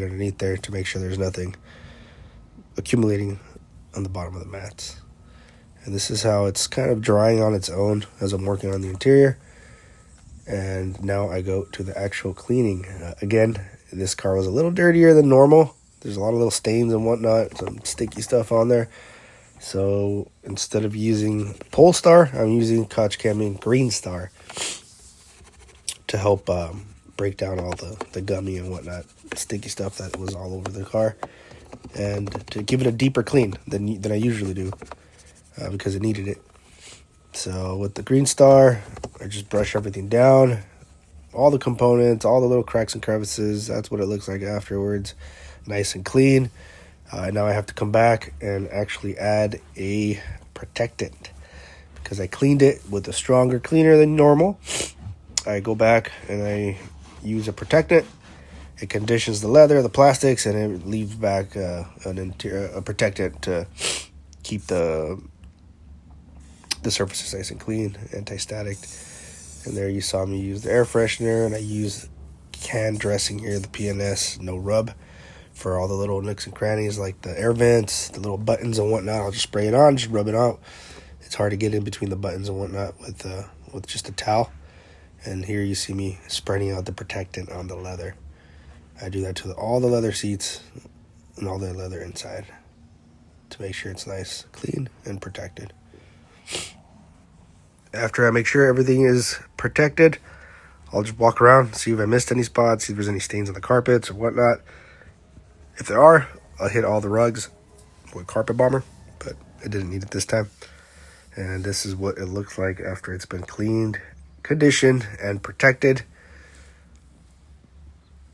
underneath there to make sure there's nothing accumulating on the bottom of the mats. And this is how it's kind of drying on its own as I'm working on the interior. And now I go to the actual cleaning. Again, this car was a little dirtier than normal. There's a lot of little stains and whatnot, some sticky stuff on there. So instead of using Polestar, I'm using Koch Chemie Green Star to help break down all the gummy and whatnot, sticky stuff that was all over the car, and to give it a deeper clean than I usually do because it needed it. So with the Green Star, I just brush everything down, all the components, all the little cracks and crevices. That's what it looks like afterwards, nice and clean. Now I have to come back and actually add a protectant because I cleaned it with a stronger cleaner than normal. I go back and I use a protectant. It conditions the leather, the plastics, and it leaves back a protectant to keep the surfaces nice and clean, anti-static. And there you saw me use the air freshener, and I use can dressing here, the PNS no rub, for all the little nooks and crannies like the air vents, the little buttons and whatnot. I'll just spray it on, just rub it out. It's hard to get in between the buttons and whatnot with just a towel. And here you see me spreading out the protectant on the leather. I do that to all the leather seats and all the leather inside to make sure it's nice, clean, and protected. After I make sure everything is protected, I'll just walk around, see if I missed any spots, see if there's any stains on the carpets or whatnot. If there are, I'll hit all the rugs with carpet bomber, but I didn't need it this time. And this is what it looks like after it's been cleaned, conditioned, and protected.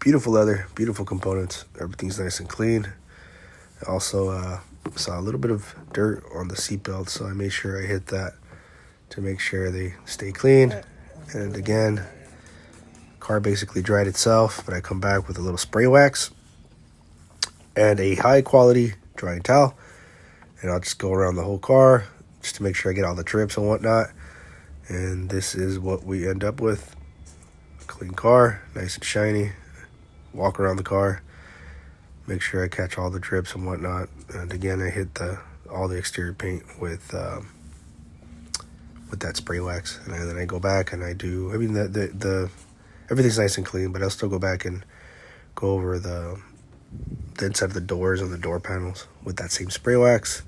Beautiful leather, beautiful components. Everything's nice and clean. I also saw a little bit of dirt on the seatbelt, so I made sure I hit that to make sure they stay clean. And again, car basically dried itself, but I come back with a little spray wax and a high quality drying towel, and I'll just go around the whole car just to make sure I get all the trips and whatnot. And this is what we end up with. A clean car, nice and shiny. Walk around the car, make sure I catch all the drips and whatnot. And again, I hit all the exterior paint with that spray wax, and then I go back and I do. I mean, the everything's nice and clean, but I'll still go back and go over the inside of the doors and the door panels with that same spray wax.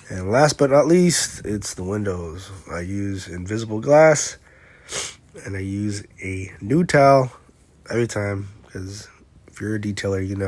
And last but not least, it's the windows. I use invisible glass, and I use a new towel every time, because if you're a detailer, you know